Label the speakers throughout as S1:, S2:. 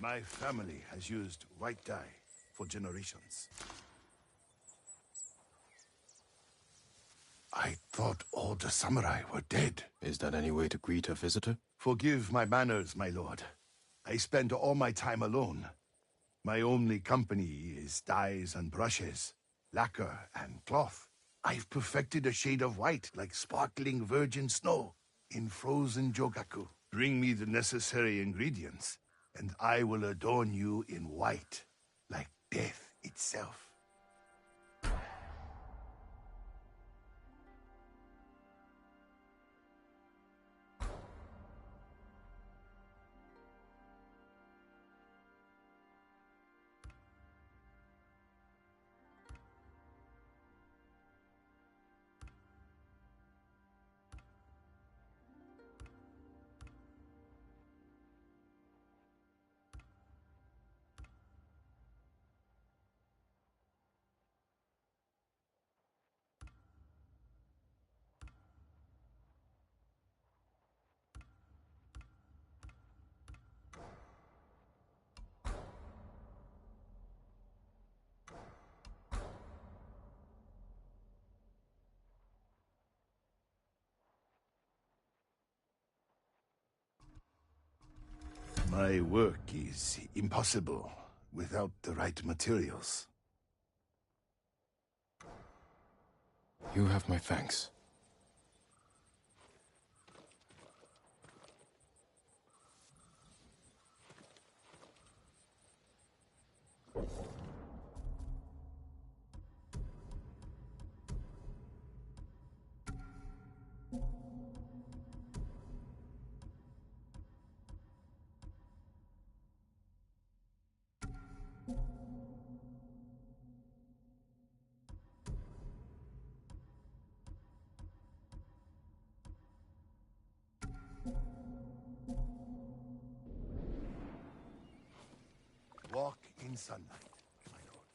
S1: My family has used white dye for generations. I thought all the samurai were dead.
S2: Is that any way to greet a visitor?
S1: Forgive my manners, my lord. I spend all my time alone. My only company is dyes and brushes, lacquer and cloth. I've perfected a shade of white like sparkling virgin snow in frozen jogaku. Bring me the necessary ingredients, and I will adorn you in white, like death itself. My work is impossible without the right materials.
S2: You have my thanks.
S1: Walk in sunlight, my lord.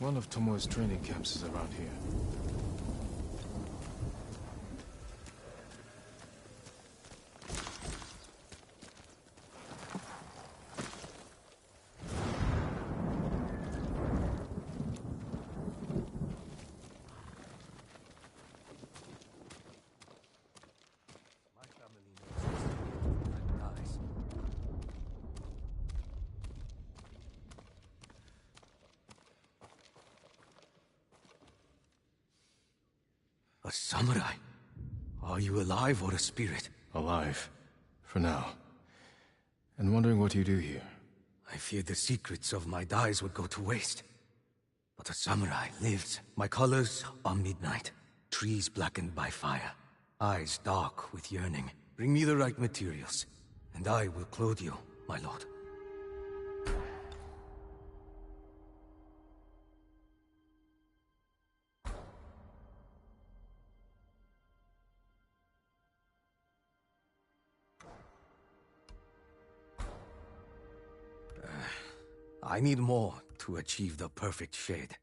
S2: One of Tomoe's training camps is around here.
S3: My family knows this dies. A samurai? Are you alive or a spirit?
S2: Alive. For now. And wondering what you do here.
S3: I feared the secrets of my dyes would go to waste. But a samurai lives. My colors are midnight. Trees blackened by fire. Eyes dark with yearning. Bring me the right materials, and I will clothe you, my lord. I need more to achieve the perfect shade.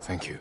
S2: Thank you.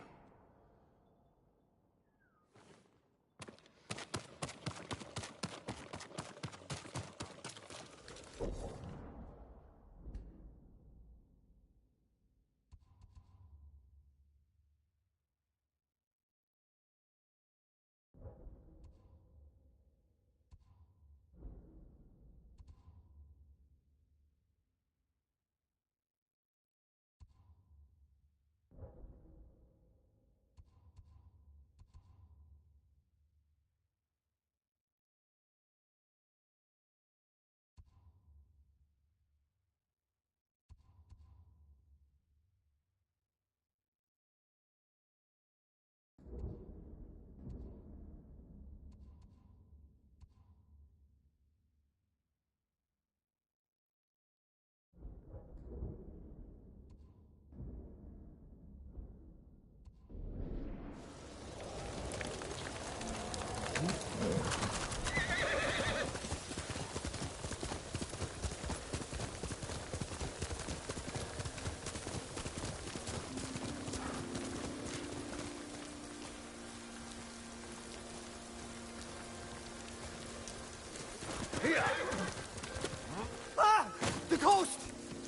S4: Ah! The ghost!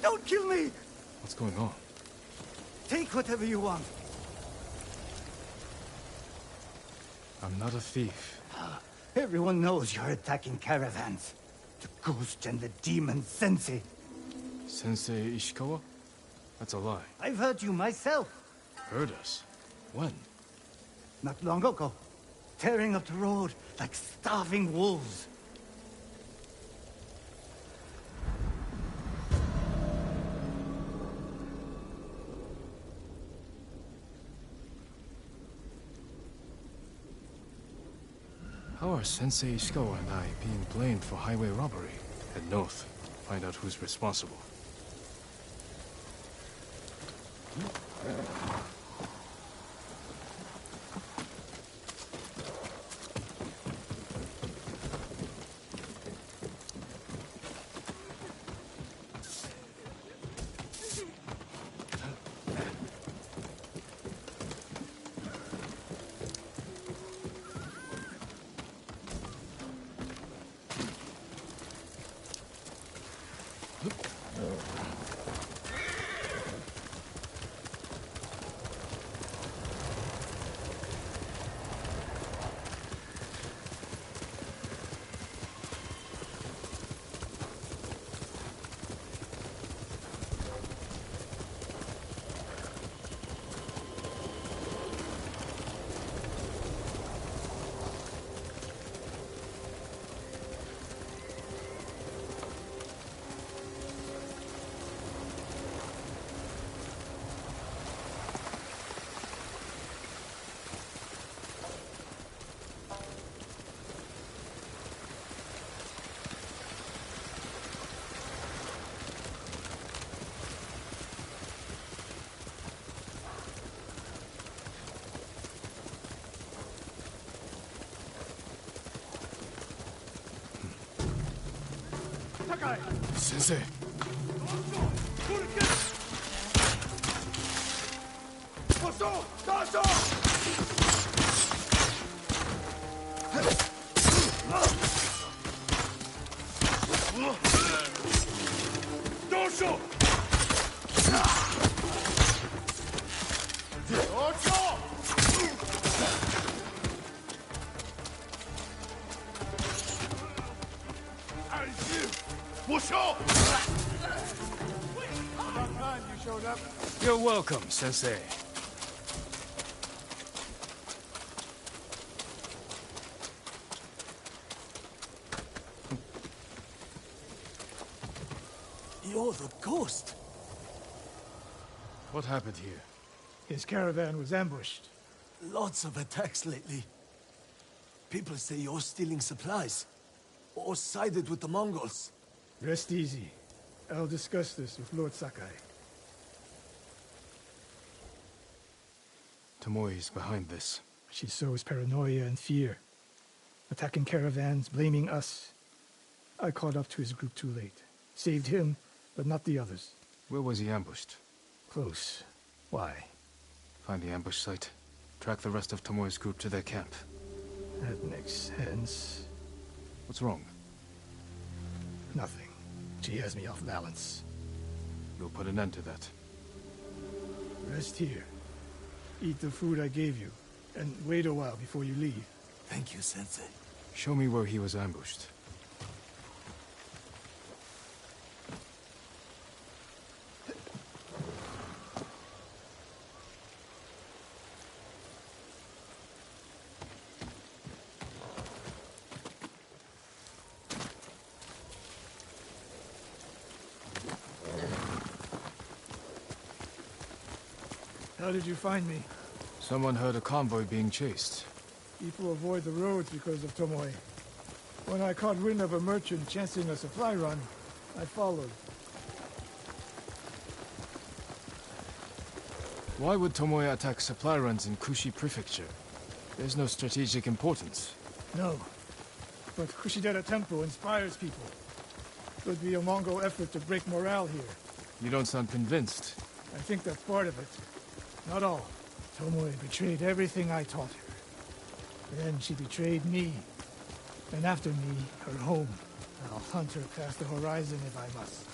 S4: Don't kill me!
S2: What's going on?
S4: Take whatever you want.
S2: I'm not a thief.
S4: Everyone knows you're attacking caravans. The ghost and the demon Sensei.
S2: Sensei Ishikawa? That's a lie.
S4: I've heard you myself.
S2: Heard us? When?
S4: Not long ago. Tearing up the road like starving wolves.
S2: How are Sensei Ishikawa and I being blamed for highway robbery? Head north. Find out who's responsible. Sensei! You're welcome, Sensei.
S5: You're the ghost.
S2: What happened here?
S5: His caravan was ambushed. Lots of attacks lately. People say you're stealing supplies. Or sided with the Mongols. Rest easy. I'll discuss this with Lord Sakai.
S2: Tomoe is behind this.
S5: She sows paranoia and fear. Attacking caravans, blaming us. I caught up to his group too late. Saved him, but not the others.
S2: Where was he ambushed?
S5: Close. Why?
S2: Find the ambush site. Track the rest of Tomoe's group to their camp.
S5: That makes sense.
S2: What's wrong?
S5: Nothing. She has me off balance.
S2: We'll put an end to that.
S5: Rest here. Eat the food I gave you, and wait a while before you leave. Thank you, Sensei.
S2: Show me where he was ambushed.
S5: How did you find me?
S2: Someone heard a convoy being chased.
S5: People avoid the roads because of Tomoe. When I caught wind of a merchant chancing a supply run, I followed.
S2: Why would Tomoe attack supply runs in Kushi Prefecture? There's no strategic importance.
S5: No. But Kushidera Temple inspires people. Could be a Mongol effort to break morale here.
S2: You don't sound convinced.
S5: I think that's part of it. Not all. Tomoe betrayed everything I taught her. Then she betrayed me. And after me, her home. I'll hunt her past the horizon if I must.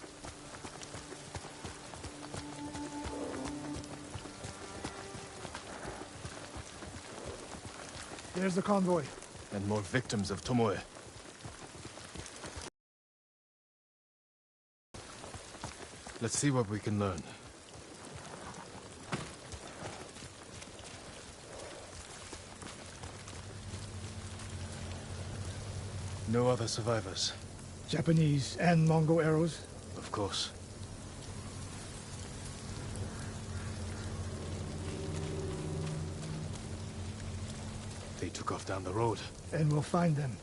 S5: There's the convoy.
S2: And more victims of Tomoe. Let's see what we can learn. No other survivors.
S5: Japanese and Mongol arrows?
S2: Of course. They took off down the road.
S5: And we'll find them.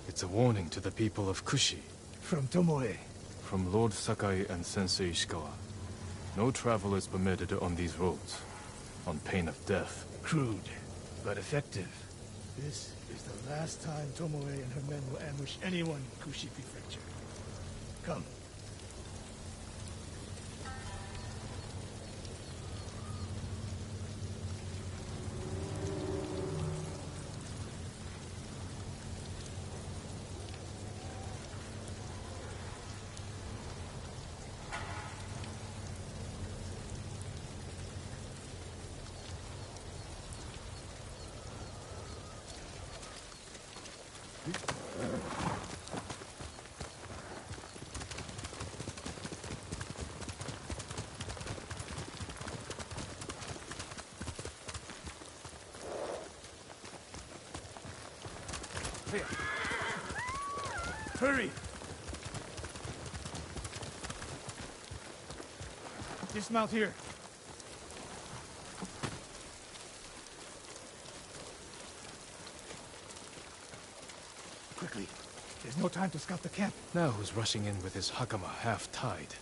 S2: It's a warning to the people of Kushi.
S5: From Tomoe.
S2: From Lord Sakai and Sensei Ishikawa. No travel is permitted on these roads, on pain of death.
S5: Crude, but effective. This is the last time Tomoe and her men will ambush anyone in Kushi Prefecture. Come. Hurry! Dismount here. Quickly. There's no time to scout the camp.
S2: Now who's rushing in with his hakama half-tied?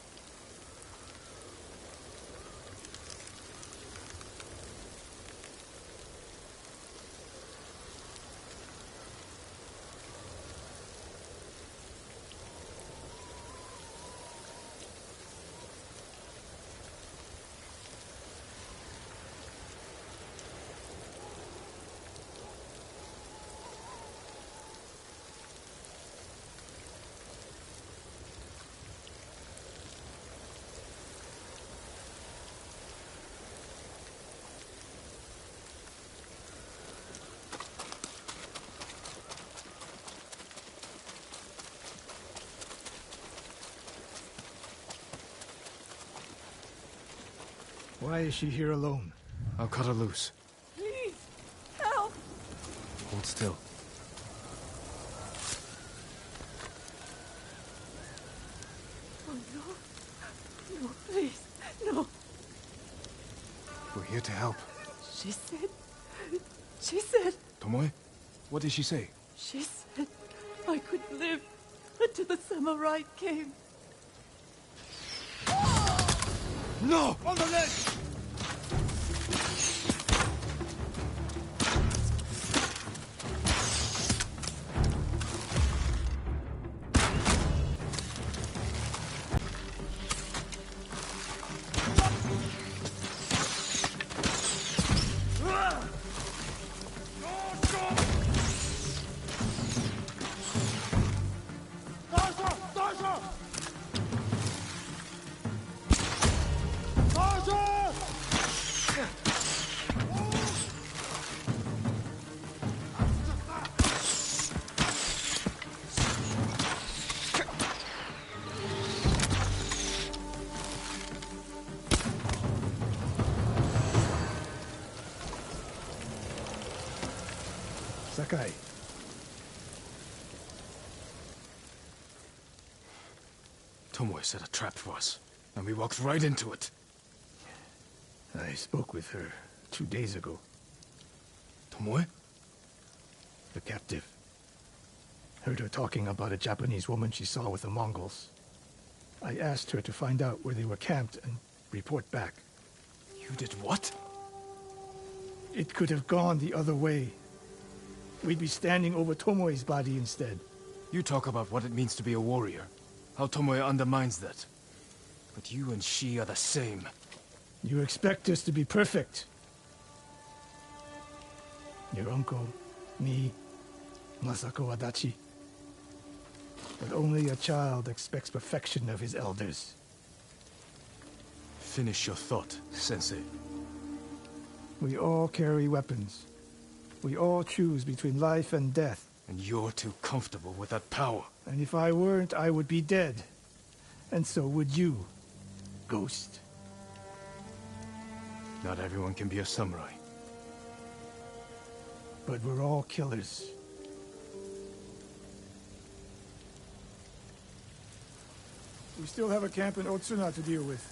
S5: Why is she here alone?
S2: I'll cut her loose.
S6: Please, help!
S2: Hold still.
S6: Oh, no. No, please, no.
S2: We're here to help.
S6: She said...
S2: Tomoe? What did she say?
S6: She said I could live until the samurai came.
S1: No! On the ledge!
S5: Sakai.
S2: Tomoe set a trap for us, and we walked right into it.
S5: I spoke with her 2 days ago.
S2: Tomoe?
S5: The captive. Heard her talking about a Japanese woman she saw with the Mongols. I asked her to find out where they were camped and report back.
S2: You did what?
S5: It could have gone the other way. We'd be standing over Tomoe's body instead.
S2: You talk about what it means to be a warrior. How Tomoe undermines that. But you and she are the same.
S5: You expect us to be perfect. Your uncle, me, Masako Adachi. But only a child expects perfection of his elders.
S2: Finish your thought, Sensei.
S5: We all carry weapons. We all choose between life and death.
S2: And you're too comfortable with that power.
S5: And if I weren't, I would be dead. And so would you, Ghost.
S2: Not everyone can be a samurai.
S5: But we're all killers. We still have a camp in Otsuna to deal with.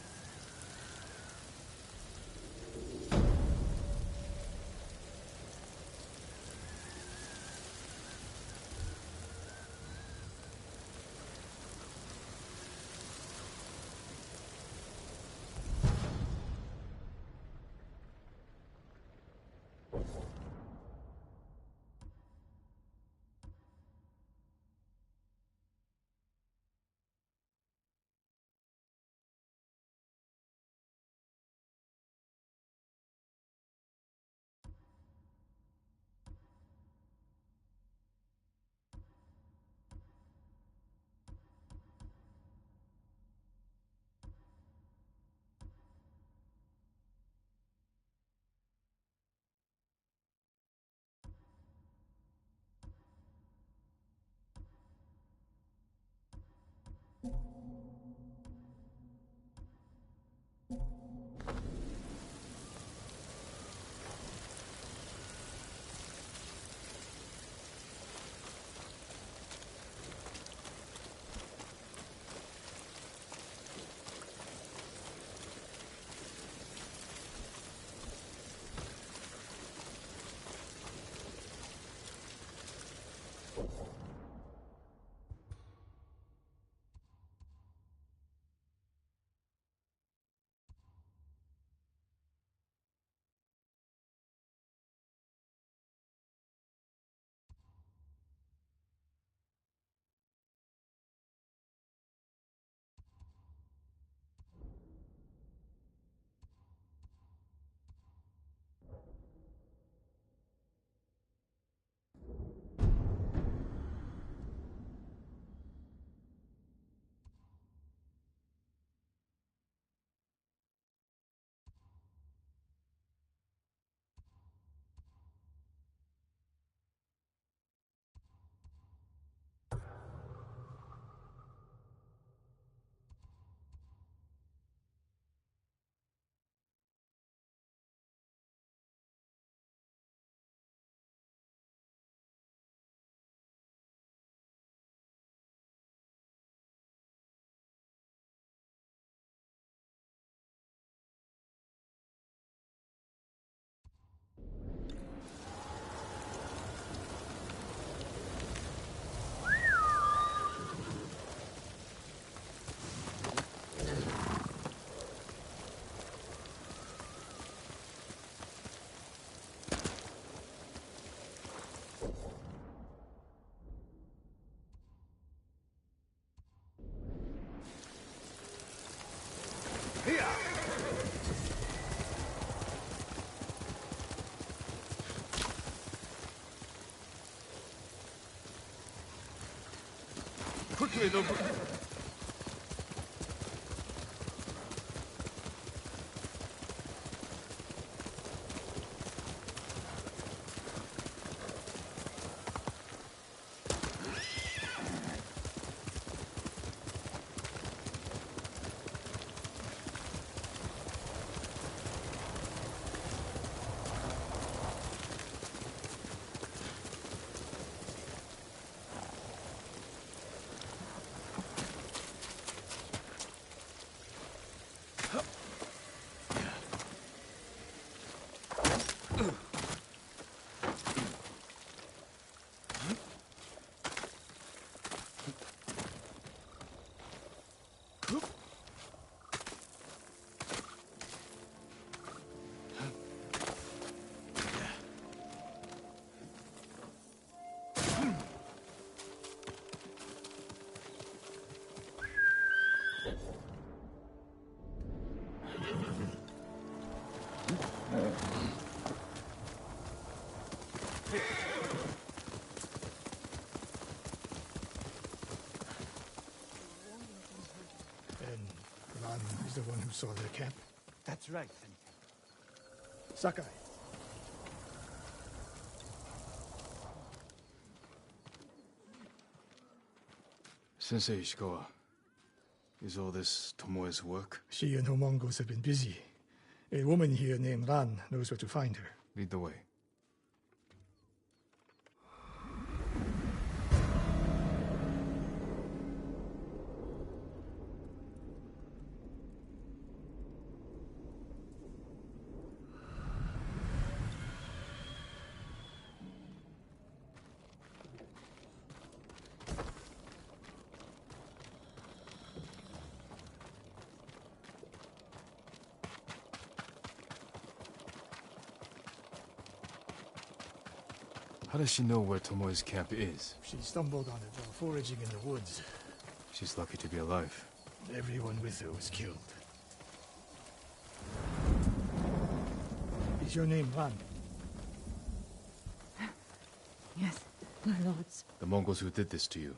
S5: And Ran is the one who saw their camp?
S4: That's right.
S5: Sakai.
S2: Sensei Ishikawa, is all this Tomoe's work?
S5: She and her Mongols have been busy. A woman here named Ran knows where to find her.
S2: Lead the way. How does she know where Tomoe's camp is?
S5: She stumbled on it while foraging in the woods.
S2: She's lucky to be alive.
S5: Everyone with her was killed. Is your name Ran?
S6: Yes, my lords.
S2: The Mongols who did this to you,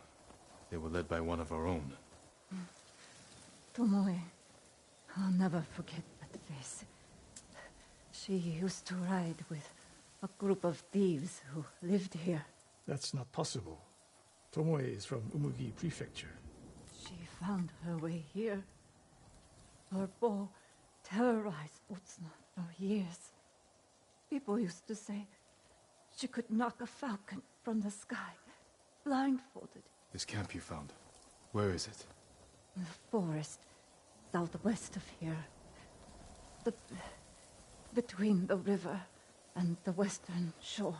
S2: they were led by one of our own.
S6: Tomoe. I'll never forget that face. She used to ride with a group of thieves who lived here.
S5: That's not possible. Tomoe is from Umugi Prefecture.
S6: She found her way here. Her bow terrorized Utsuna for years. People used to say she could knock a falcon from the sky, blindfolded.
S2: This camp you found, where is it?
S6: In the forest, southwest of here. Between the river and the western shore.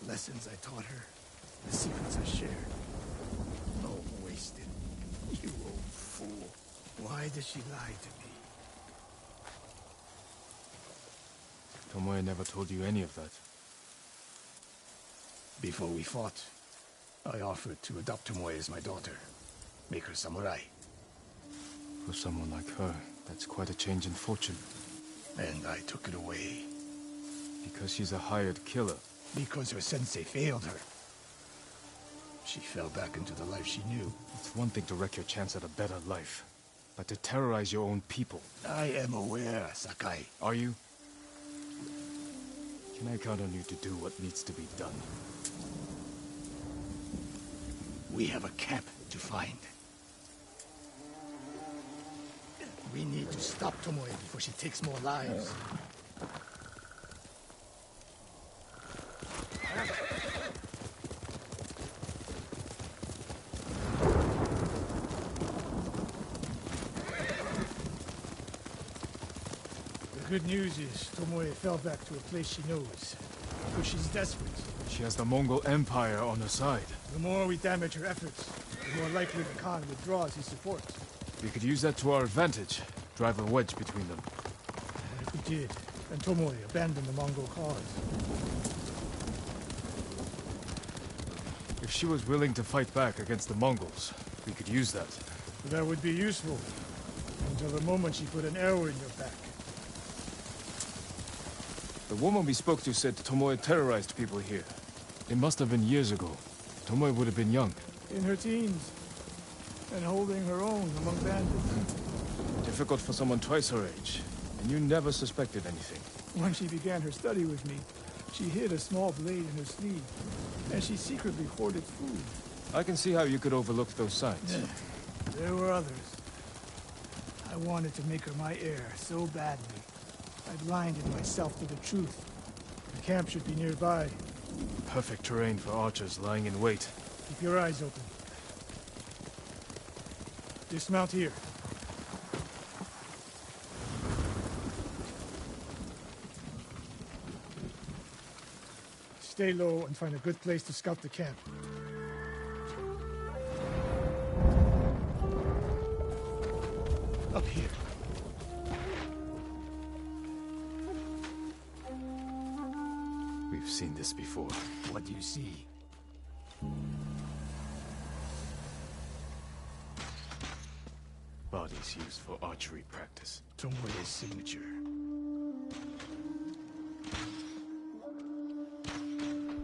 S5: Lessons I taught her, the secrets I shared. All wasted. You old fool. Why did she lie to me?
S2: Tomoe never told you any of that.
S5: Before we fought, I offered to adopt Tomoe as my daughter. Make her samurai.
S2: For someone like her, that's quite a change in fortune.
S5: And I took it away.
S2: Because she's a hired killer.
S5: Because her sensei failed her. She fell back into the life she knew.
S2: It's one thing to wreck your chance at a better life, but to terrorize your own people.
S5: I am aware, Sakai.
S2: Are you? Can I count on you to do what needs to be done?
S5: We have a camp to find. We need to stop Tomoe before she takes more lives. Good news is, Tomoe fell back to a place she knows. But she's desperate.
S2: She has the Mongol Empire on her side.
S5: The more we damage her efforts, the more likely the Khan withdraws his support.
S2: We could use that to our advantage. Drive a wedge between them.
S5: What if we did, and Tomoe abandoned the Mongol cause?
S2: If she was willing to fight back against the Mongols, we could use that.
S5: That would be useful. Until the moment she put an arrow in your back.
S2: The woman we spoke to said Tomoe terrorized people here. It must have been years ago. Tomoe would have been young.
S5: In her teens. And holding her own among bandits.
S2: Difficult for someone twice her age. And you never suspected anything.
S5: When she began her study with me, she hid a small blade in her sleeve. And she secretly hoarded food.
S2: I can see how you could overlook those signs.
S5: There were others. I wanted to make her my heir so badly. I blinded myself to the truth. The camp should be nearby.
S2: Perfect terrain for archers lying in wait.
S5: Keep your eyes open. Dismount here. Stay low and find a good place to scout the camp. Up here.
S2: We've seen this before.
S5: What do you see?
S2: Bodies used for archery practice.
S5: Tomoe's signature.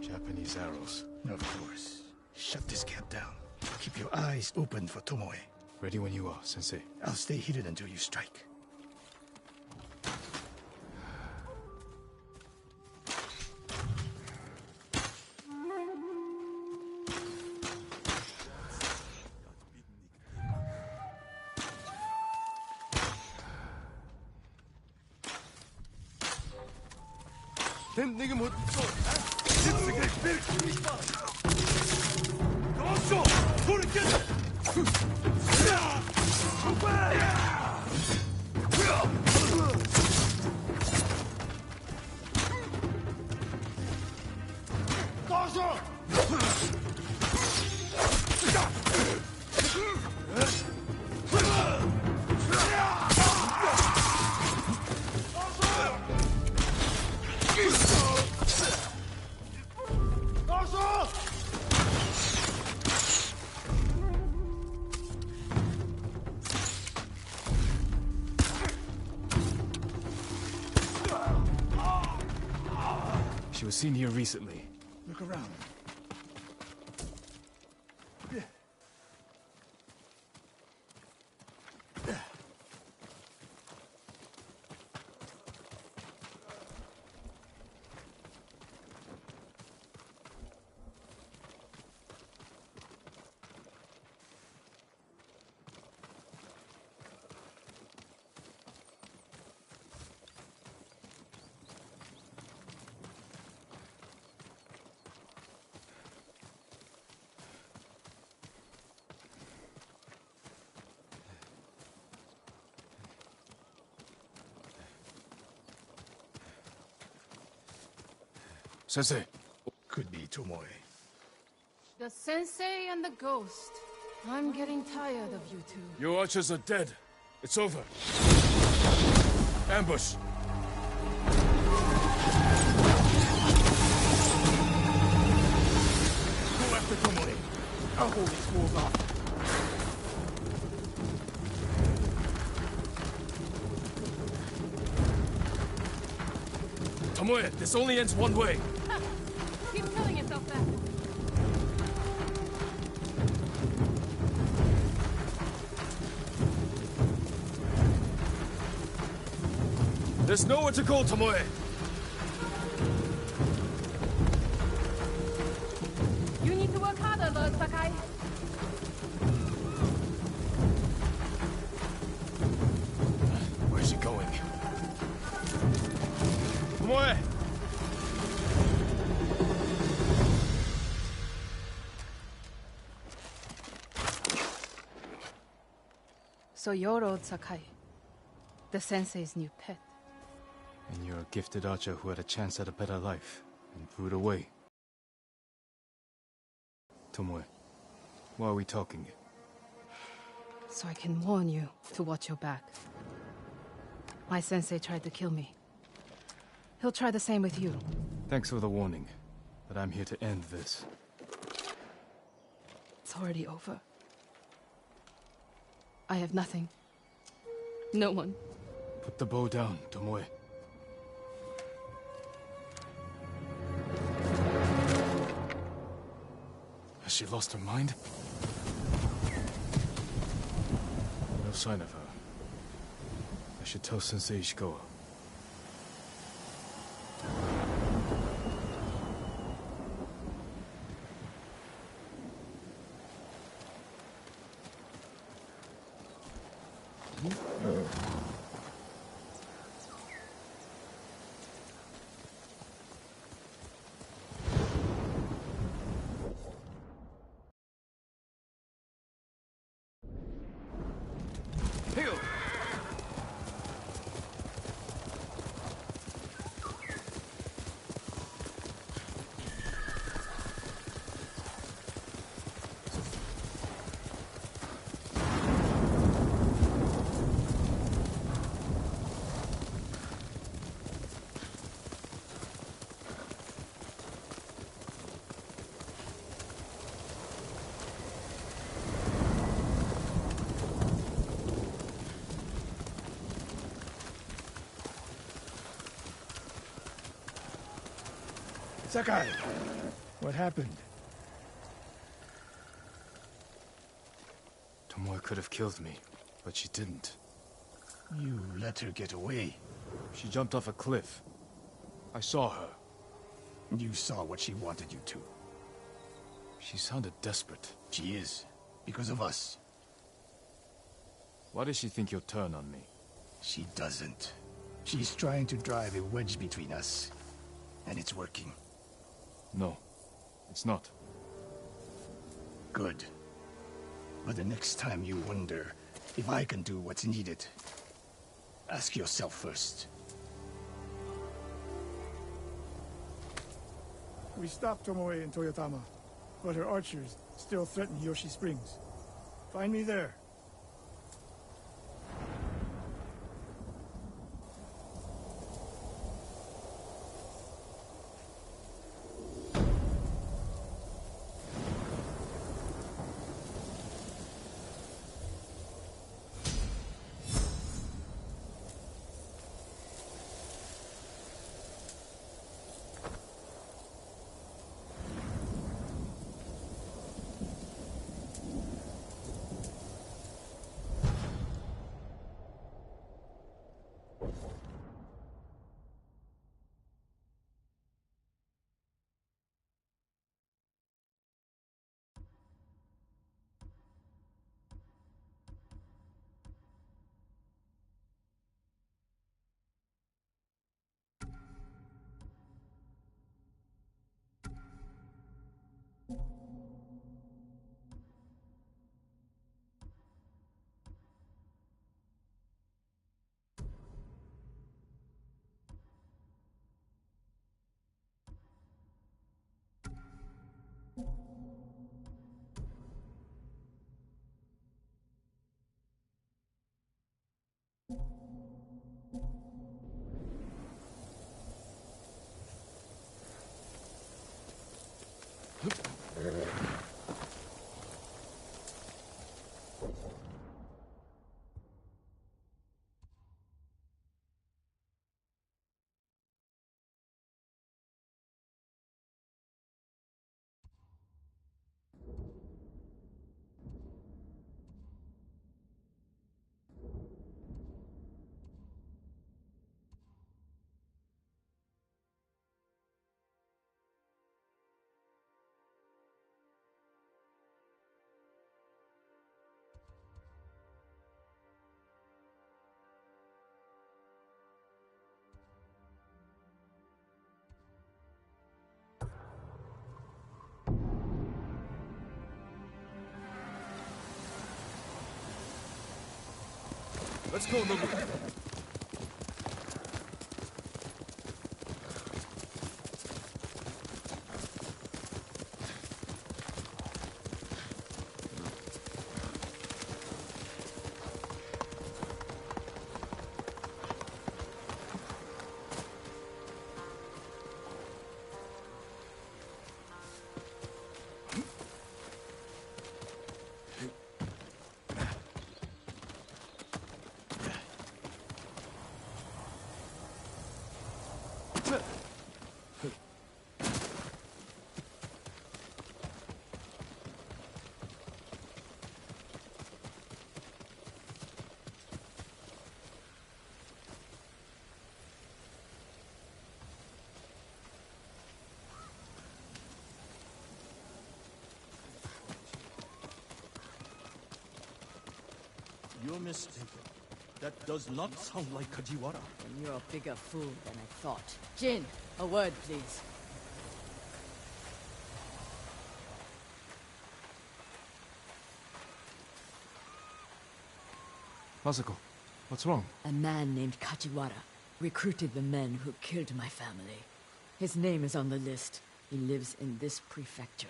S2: Japanese arrows.
S5: Of course. Shut this camp down. Keep your eyes open for Tomoe.
S2: Ready when you are, Sensei.
S5: I'll stay heated until you strike.
S2: She was seen here recently.
S5: Look around.
S2: Sensei.
S5: Could be Tomoe.
S7: The sensei and the ghost. I'm getting tired of you two.
S2: Your archers are dead. It's over. Ambush.
S5: Go after Tomoe. I'll hold these fools off.
S2: Tomoe, this only ends one way.
S7: Ha! Keep telling yourself that.
S2: There's nowhere to go, Tomoe.
S7: You need to work harder, Lord Sakai.
S2: Where's she going? Tomoe!
S7: So you're Lord Sakai, the sensei's new pet.
S2: And you're a gifted archer who had a chance at a better life, and threw it away. Tomoe, why are we talking?
S7: So I can warn you to watch your back. My sensei tried to kill me. He'll try the same with you.
S2: Thanks for the warning, but I'm here to end this.
S7: It's already over. I have nothing. No one.
S2: Put the bow down, Tomoe. Has she lost her mind? No sign of her. I should tell Sensei Ishikawa.
S5: Sakai, what happened?
S2: Tomoe could have killed me, but she didn't.
S5: You let her get away.
S2: She jumped off a cliff. I saw her.
S5: You saw what she wanted you to.
S2: She sounded desperate.
S5: She is, because of us.
S2: Why does she think you'll turn on me?
S5: She doesn't. She's trying to drive a wedge between us, and it's working.
S2: No, it's not.
S5: Good. But the next time you wonder if I can do what's needed, ask yourself first.
S8: We stopped Tomoe in Toyotama, but her archers still threaten Yoshi Springs. Find me there.
S2: Let's go, Nobu.
S5: You're mistaken. That does not sound like Kajiwara.
S9: And you're a bigger fool than I thought. Jin, a word, please.
S2: Masako, what's wrong?
S9: A man named Kajiwara recruited the men who killed my family. His name is on the list. He lives in this prefecture.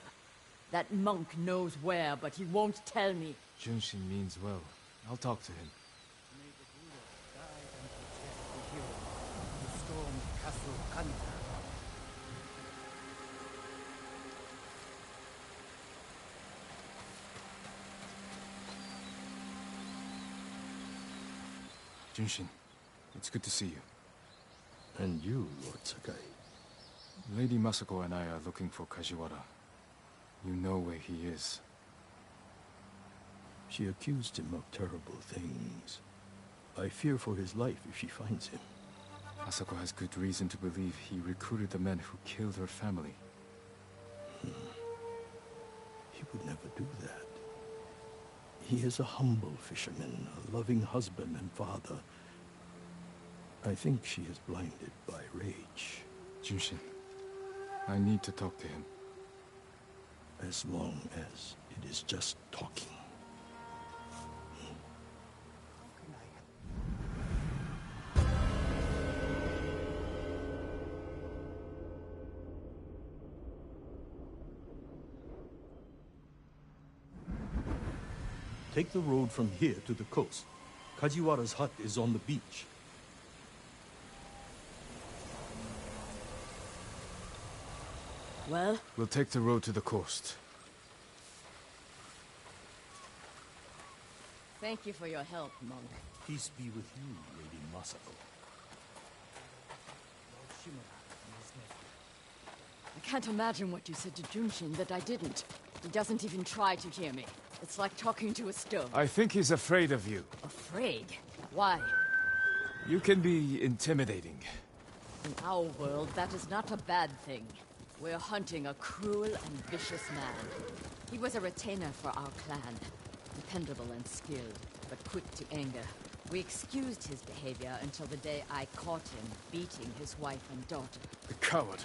S9: That monk knows where, but he won't tell me.
S2: Junshin means well. I'll talk to him.
S4: May the Buddha guide and protect the hero who stormed Castle Kanta.
S2: Junshin, it's good to see you.
S5: And you, Lord Sakai.
S2: Lady Masako and I are looking for Kajiwara. You know where he is.
S5: She accused him of terrible things. I fear for his life if she finds him.
S2: Masako has good reason to believe he recruited the men who killed her family.
S5: He would never do that. He is a humble fisherman, a loving husband and father. I think she is blinded by rage.
S2: Junshin, I need to talk to him.
S5: As long as it is just talking. Take the road from here to the coast. Kajiwara's hut is on the beach.
S9: Well?
S2: We'll take the road to the coast.
S9: Thank you for your help, monk.
S5: Peace be with you, Lady Masako.
S9: I can't imagine what you said to Junshin that I didn't. He doesn't even try to hear me. It's like talking to a stone.
S2: I think he's afraid of you.
S9: Afraid? Why?
S2: You can be intimidating.
S9: In our world, that is not a bad thing. We're hunting a cruel and vicious man. He was a retainer for our clan. Dependable and skilled, but quick to anger. We excused his behavior until the day I caught him beating his wife and daughter.
S2: The coward.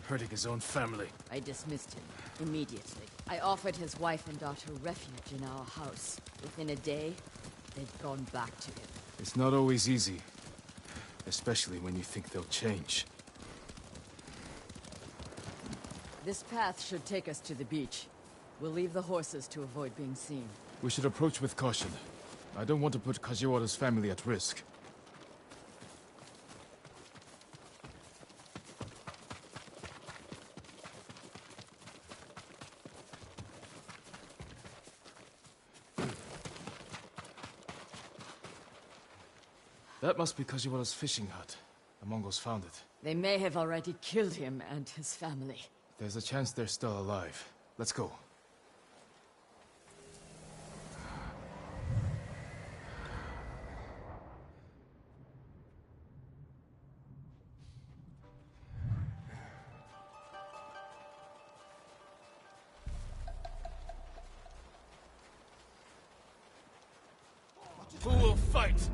S2: Hurting his own family.
S9: I dismissed him immediately. I offered his wife and daughter refuge in our house. Within a day, they'd gone back to him.
S2: It's not always easy. Especially when you think they'll change.
S9: This path should take us to the beach. We'll leave the horses to avoid being seen.
S2: We should approach with caution. I don't want to put Kajiwara's family at risk. That must be Kajiwara's fishing hut. The Mongols found it.
S9: They may have already killed him and his family.
S2: There's a chance they're still alive. Let's go. Who will fight?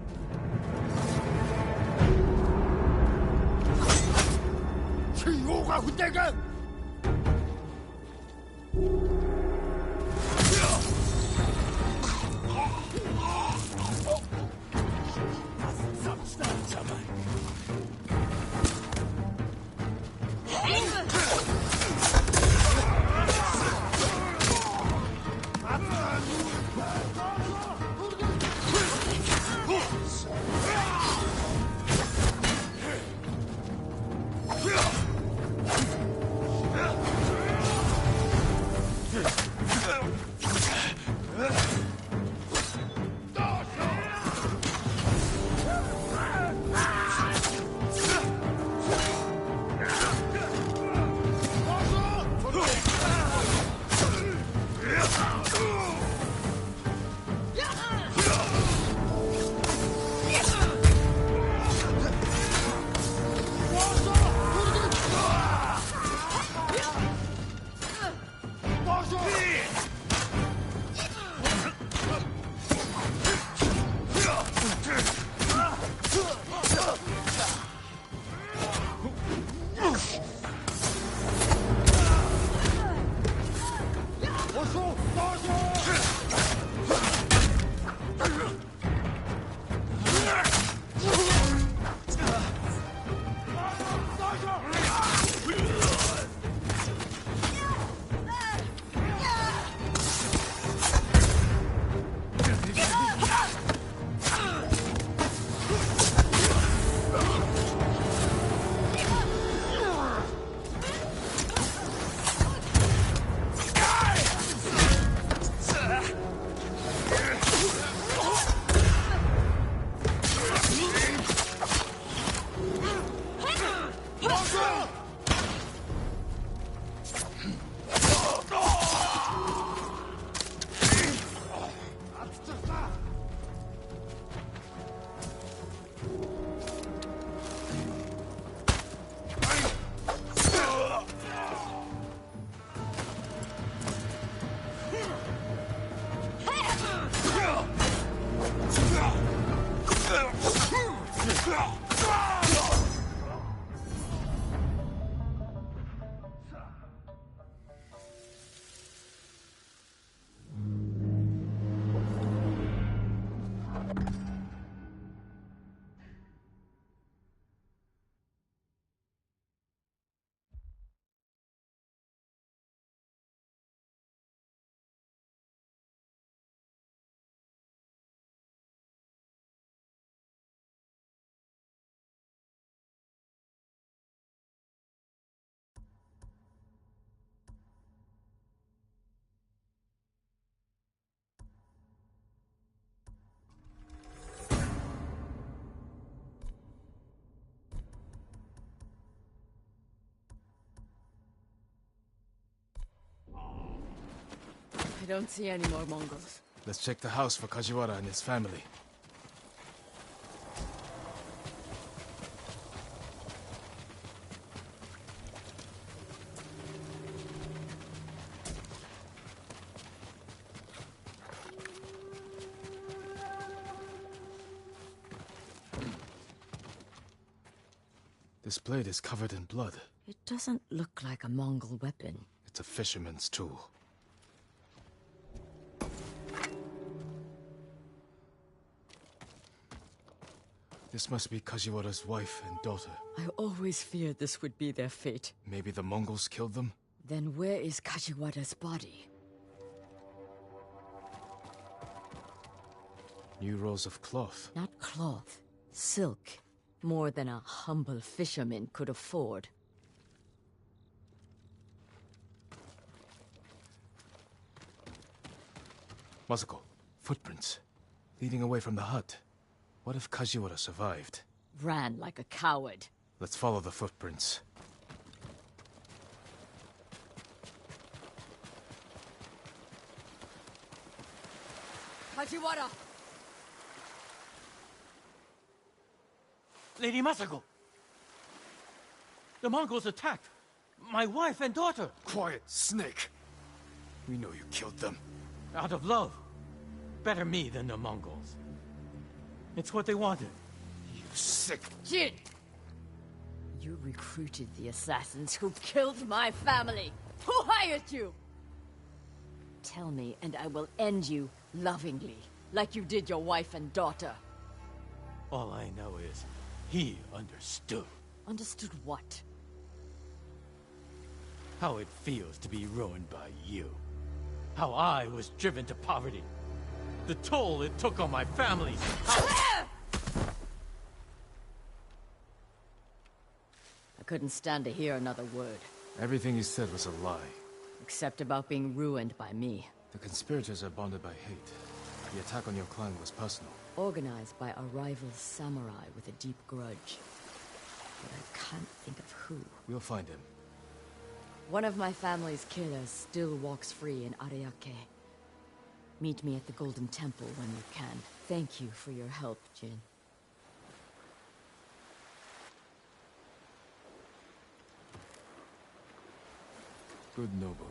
S9: I don't see any more Mongols.
S2: Let's check the house for Kajiwara and his family. This blade is covered in blood.
S9: It doesn't look like a Mongol weapon.
S2: It's a fisherman's tool. This must be Kajiwara's wife and daughter.
S9: I always feared this would be their fate.
S2: Maybe the Mongols killed them?
S9: Then where is Kajiwara's body?
S2: New rolls of cloth.
S9: Not cloth. Silk. More than a humble fisherman could afford.
S2: Masako, footprints. Leading away from the hut. What if Kajiwara survived?
S9: Ran like a coward.
S2: Let's follow the footprints.
S9: Kajiwara!
S10: Lady Masako! The Mongols attacked my wife and daughter!
S2: Quiet, snake! We know you killed them.
S10: Out of love. Better me than the Mongols. It's what they wanted.
S2: You sick...
S9: Jin! You recruited the assassins who killed my family! Who hired you? Tell me, and I will end you lovingly, like you did your wife and daughter.
S10: All I know is, he understood.
S9: Understood what?
S10: How it feels to be ruined by you. How I was driven to poverty. The toll it took on my family.
S9: I couldn't stand to hear another word.
S2: Everything you said was a lie.
S9: Except about being ruined by me.
S2: The conspirators are bonded by hate. The attack on your clan was personal.
S9: Organized by a rival samurai with a deep grudge. But I can't think of who.
S2: We'll find him.
S9: One of my family's killers still walks free in Ariake. Meet me at the Golden Temple when you can. Thank you for your help, Jin.
S2: Good noble.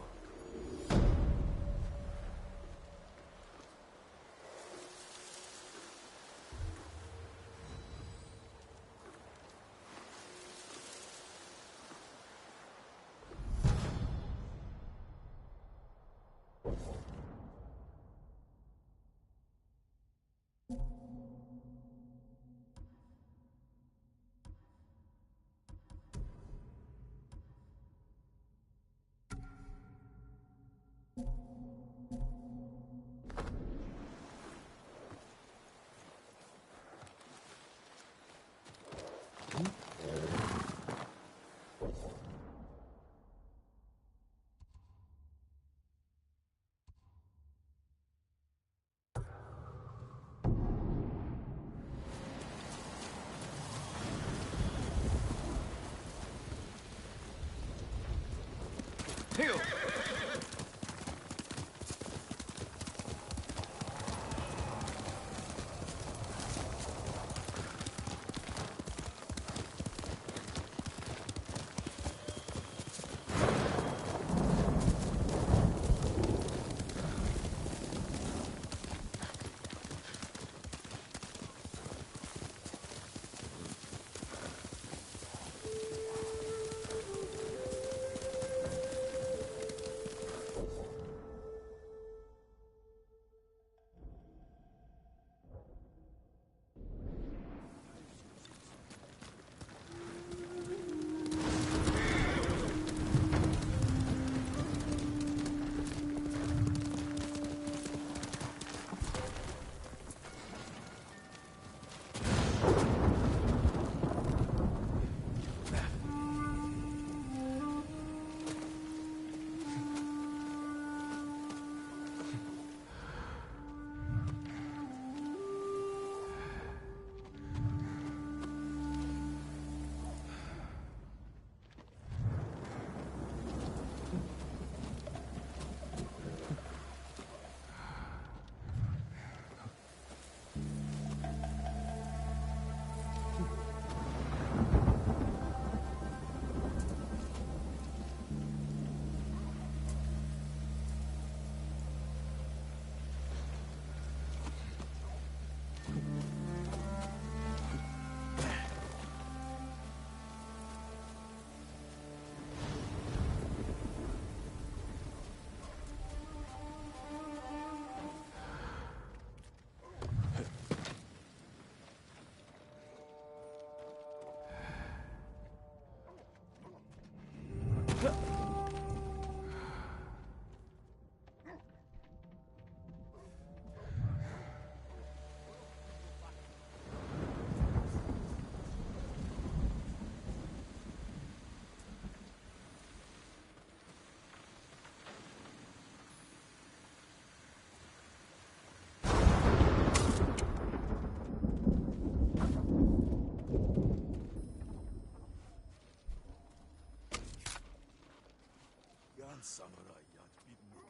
S5: samurai yet bitten hero.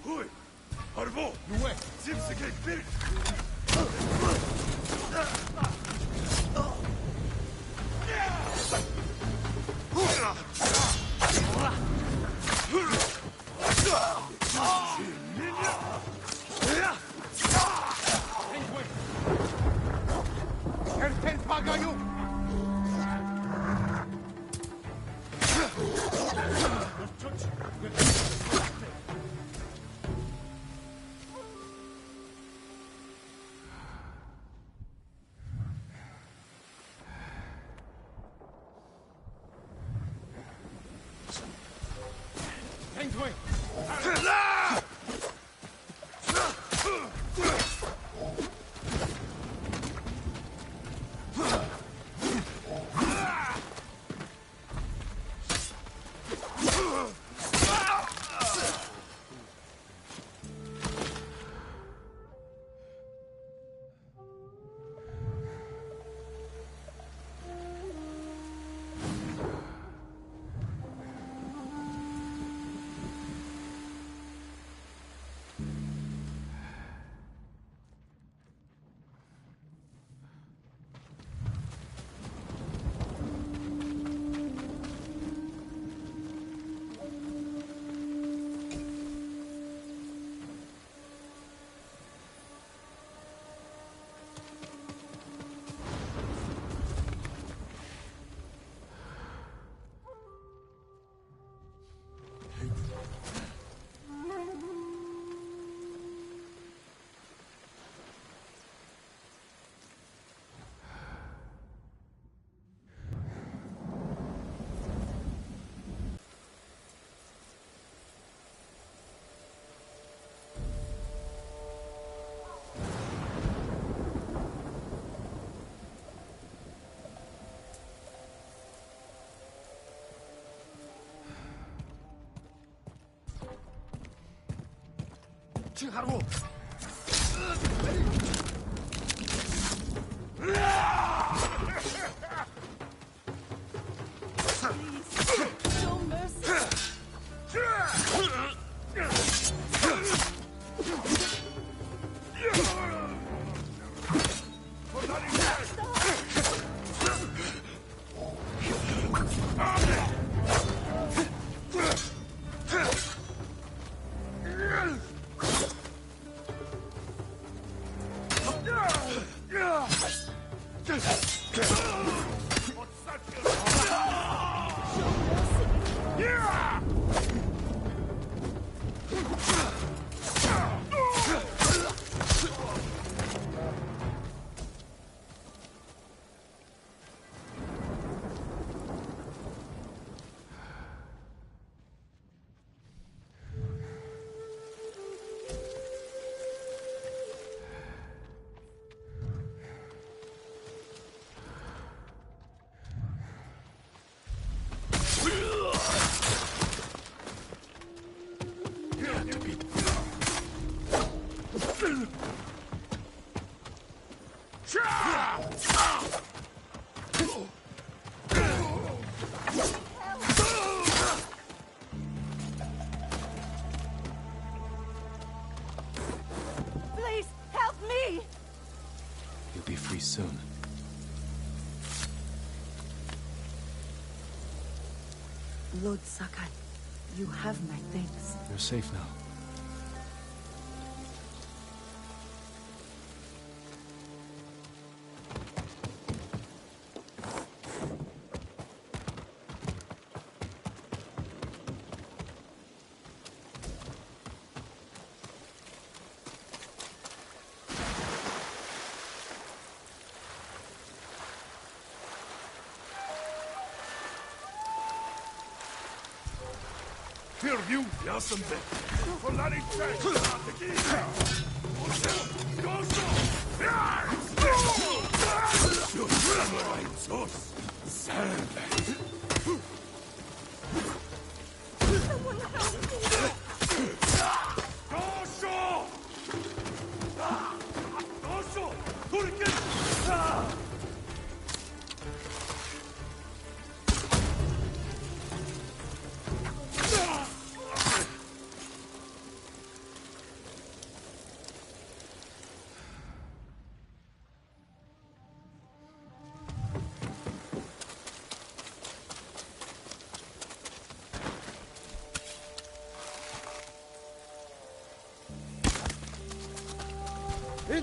S1: Hui! Arvo! Nuwe! Zimseke! Birk!
S5: 하고
S6: Show mercy. Please help me.
S2: You'll be free soon.
S6: Lord Sakai, you have my thanks.
S2: You're safe now.
S1: Fairview, Yasambe. Polani Check.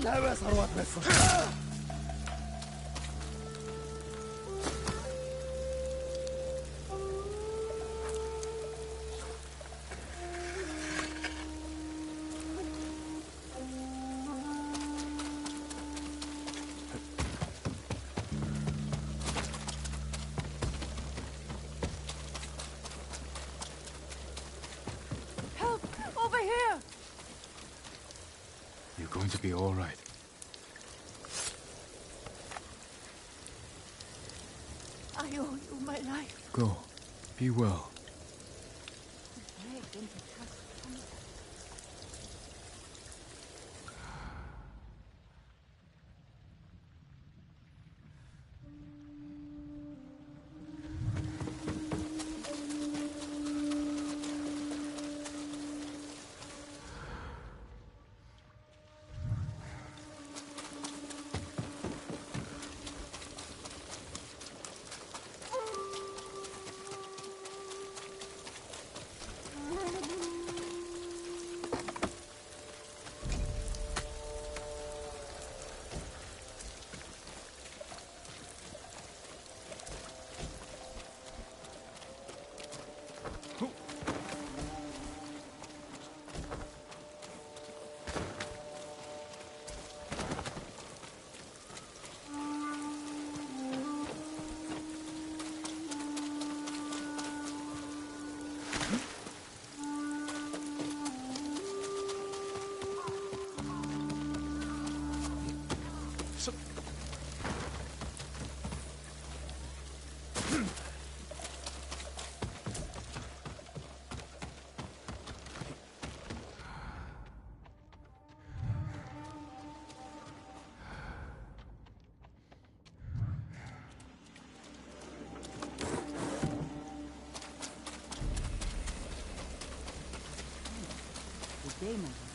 S4: الهوى ثروات مصر.
S6: Help! Over here!
S2: You're going to be all right.
S6: I owe you my life.
S2: Go. Be well.
S11: Damon.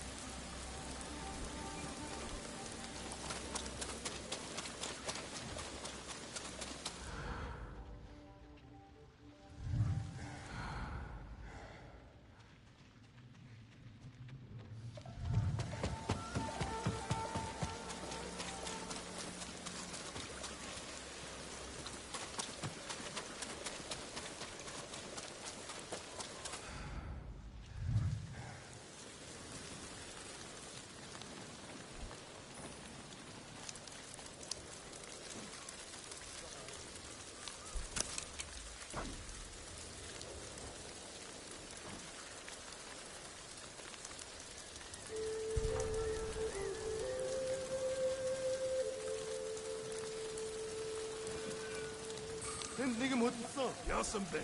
S1: 흔들림 어딨어? 야선배.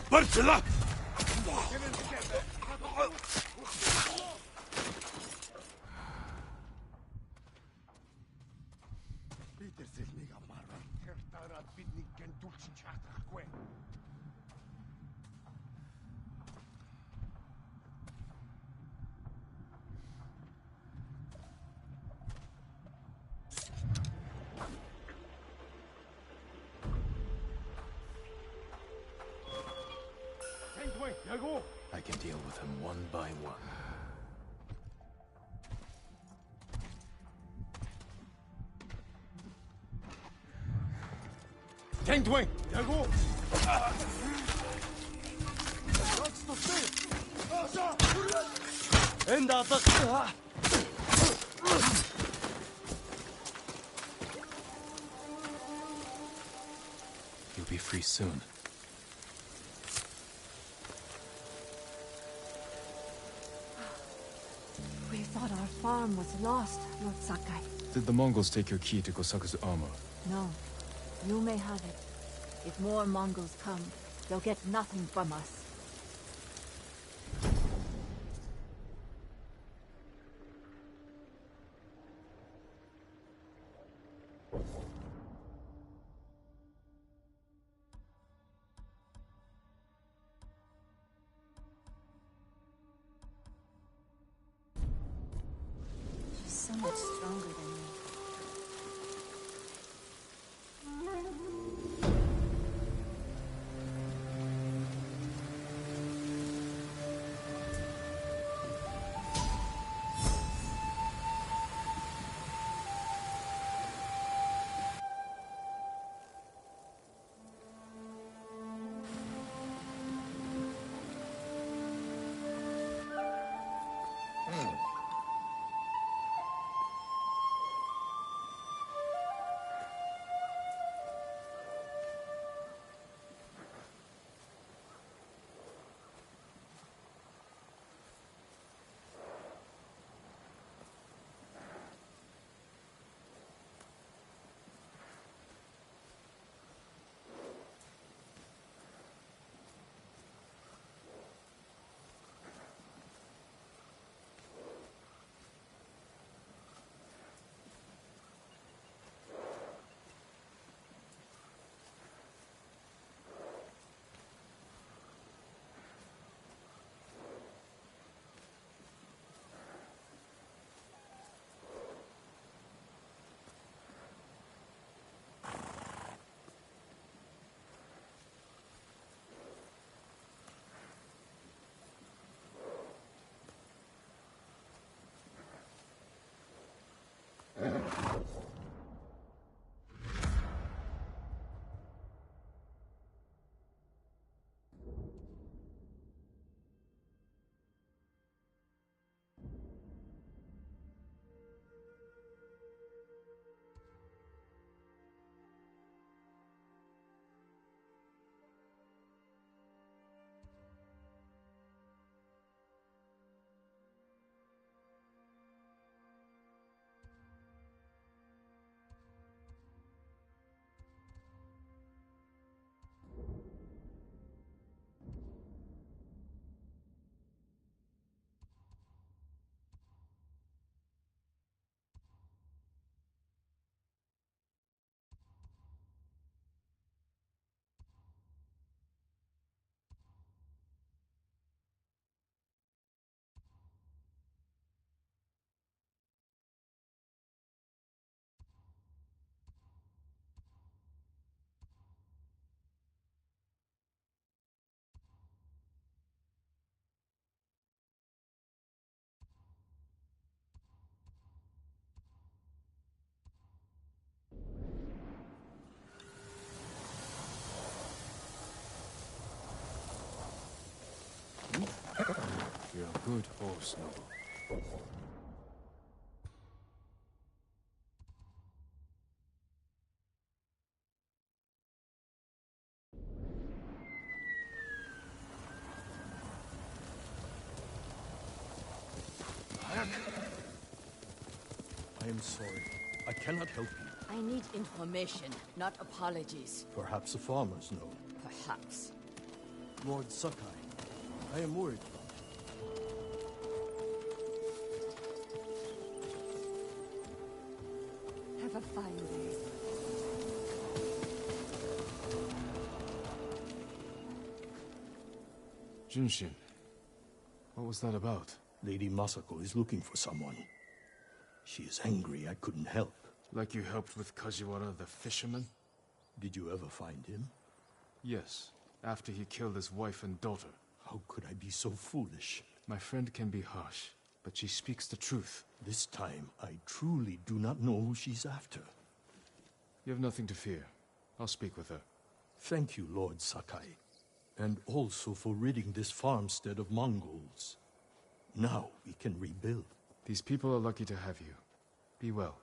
S1: Bartela!
S2: I can deal with him one by one. You'll be free soon.
S6: We thought our farm was lost, Lord Sakai.
S2: Did the Mongols take your key to Kosaku's armor?
S6: No. You may have it. If more Mongols come, they'll get nothing from us. She's so much stronger than me.
S2: good horse, Noble.
S5: I am sorry. I cannot help you.
S9: I need information, not apologies.
S5: Perhaps the farmers know.
S9: Perhaps.
S5: Lord Sakai, I am worried.
S6: Have a fine day.
S2: Junshin, what was that about?
S5: Lady Masako is looking for someone. She is angry I couldn't help.
S2: Like you helped with Kajiwara the fisherman?
S5: Did you ever find him?
S2: Yes, after he killed his wife and daughter.
S5: How could I be so foolish?
S2: My friend can be harsh, but she speaks the truth.
S5: This time, I truly do not know who she's after.
S2: You have nothing to fear. I'll speak with her.
S5: Thank you, Lord Sakai. And also for ridding this farmstead of Mongols. Now we can rebuild.
S2: These people are lucky to have you. Be well.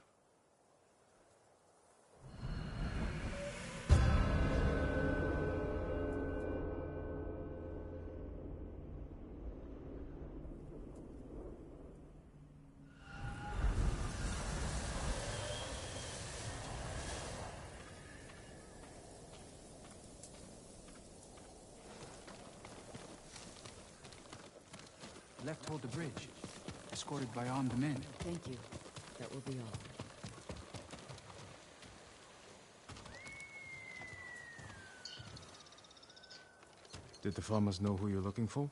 S11: Left toward the bridge, escorted by armed men.
S9: Thank you. That will be all.
S2: Did the farmers know who you're looking for?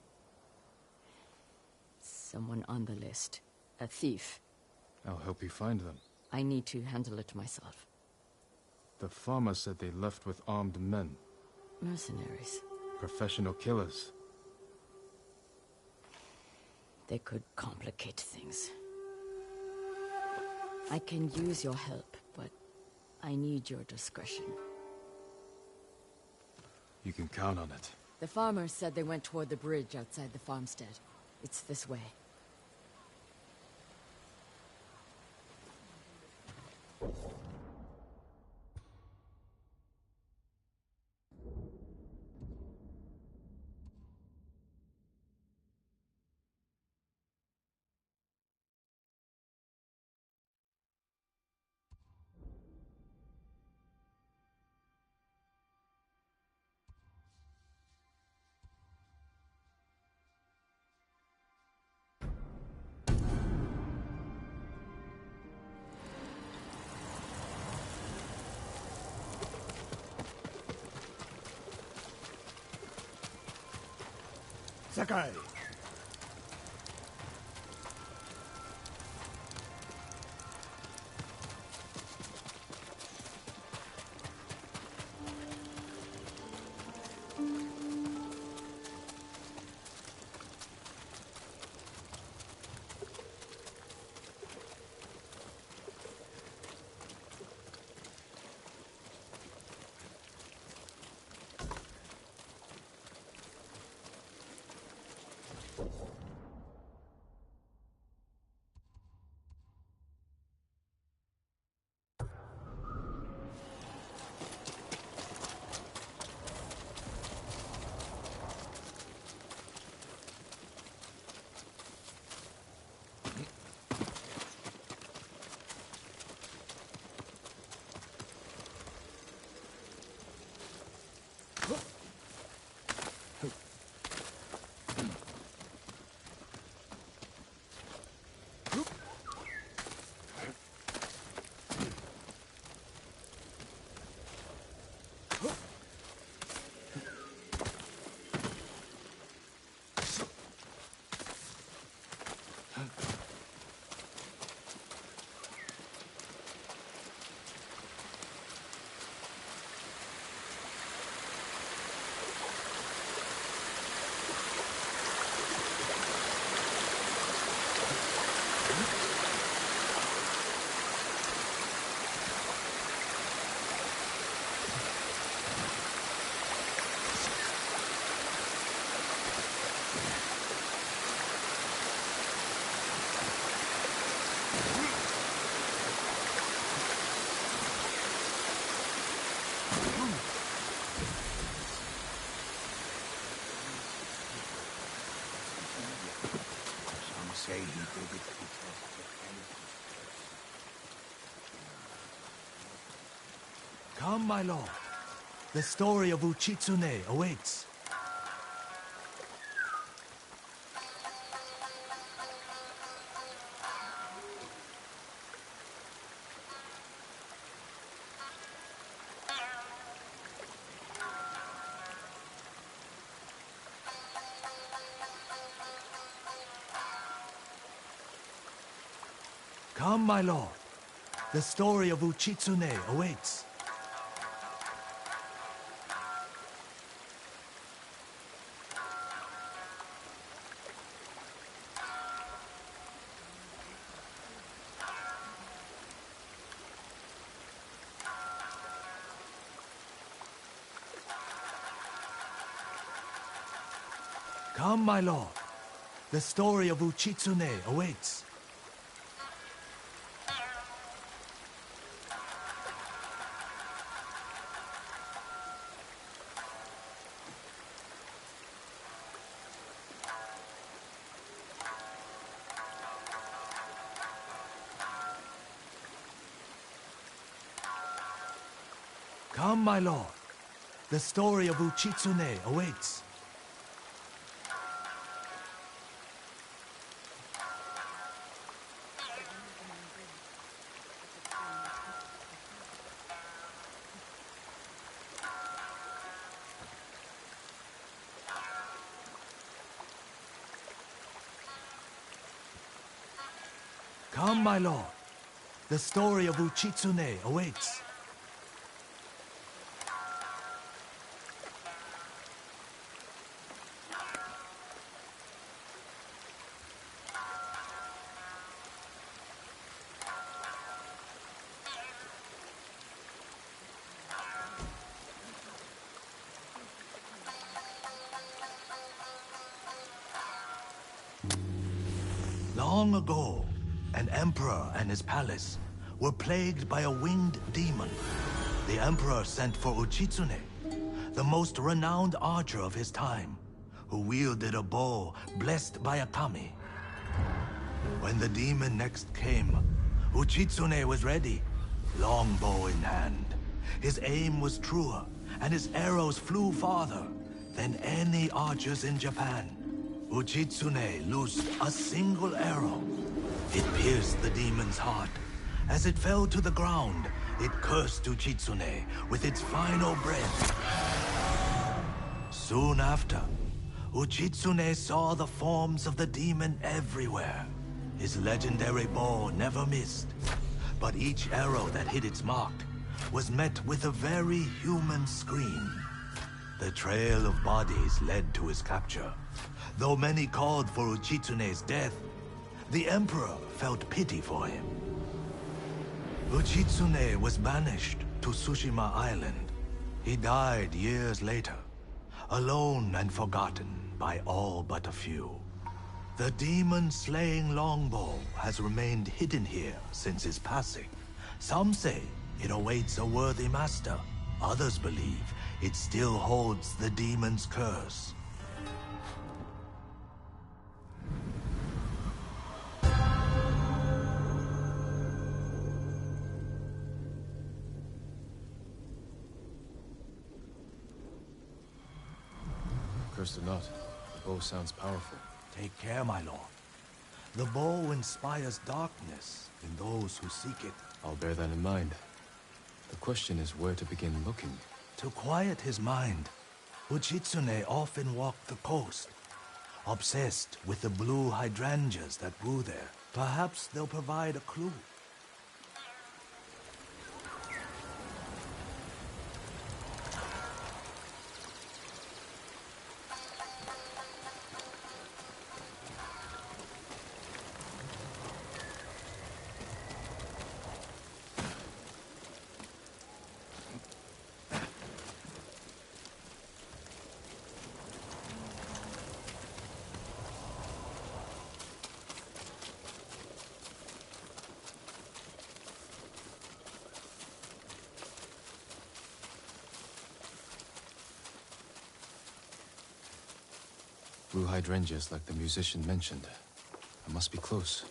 S9: Someone on the list. A thief.
S2: I'll help you find them.
S9: I need to handle it myself.
S2: The farmer said they left with armed men.
S9: Mercenaries.
S2: Professional killers.
S9: They could complicate things. I can use your help, but I need your discretion.
S2: You can count on it.
S9: The farmer said they went toward the bridge outside the farmstead. It's this way.
S8: Sakai!
S1: say he did it because of anything.
S5: Come, my lord. The story of Uchitsune awaits. Come, my lord. The story of Uchitsune awaits. Come, my lord. The story of Uchitsune awaits. Come, my lord. The story of Uchitsune awaits. Come, my lord. The story of Uchitsune awaits. Long ago, an emperor and his palace were plagued by a winged demon. The emperor sent for Uchitsune, the most renowned archer of his time, who wielded a bow blessed by a kami. When the demon next came, Uchitsune was ready, longbow in hand. His aim was truer, and his arrows flew farther than any archers in Japan. Uchitsune loosed a single arrow. It pierced the demon's heart. As it fell to the ground, it cursed Uchitsune with its final breath. Soon after, Uchitsune saw the forms of the demon everywhere. His legendary bow never missed, but each arrow that hit its mark was met with a very human scream. The trail of bodies led to his capture. Though many called for Uchitsune's death, the Emperor felt pity for him. Uchitsune was banished to Tsushima Island. He died years later, alone and forgotten by all but a few. The demon-slaying longbow has remained hidden here since his passing. Some say it awaits a worthy master. Others believe it still holds the demon's curse.
S2: Cursed or not, the bow sounds powerful.
S5: Take care, my lord. The bow inspires darkness in those who seek it.
S2: I'll bear that in mind. The question is where to begin looking.
S5: To quiet his mind, Uchitsune often walked the coast, obsessed with the blue hydrangeas that grew there. Perhaps they'll provide a clue.
S2: Blue hydrangeas like the musician mentioned. A I must be close.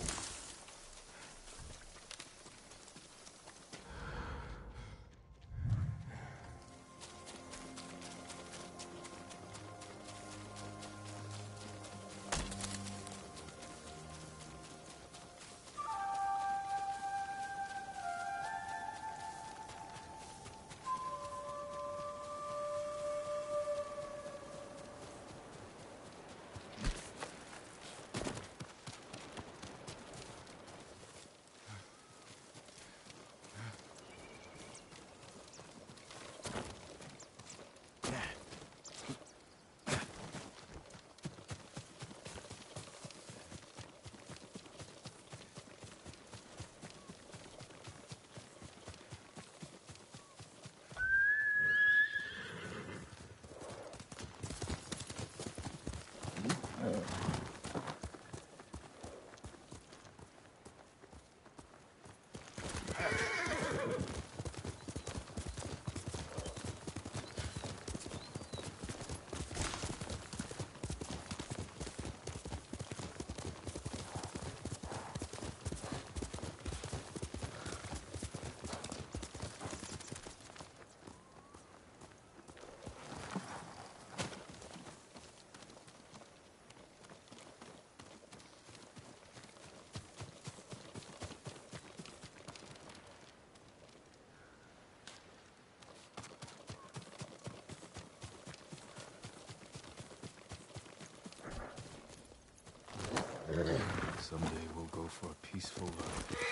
S2: Someday we'll go for a peaceful life.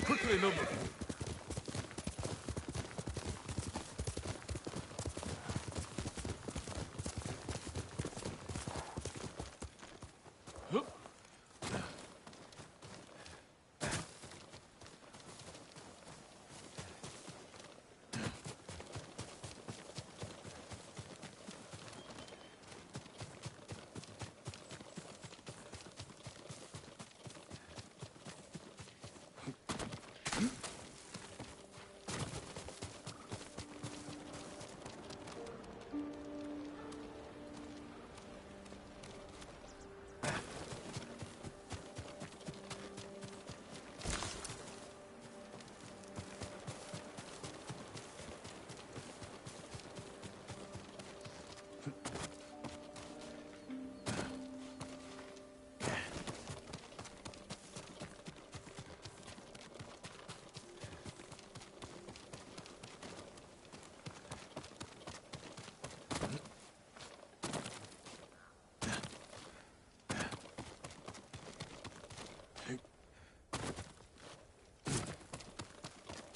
S10: Quickly, Nobu.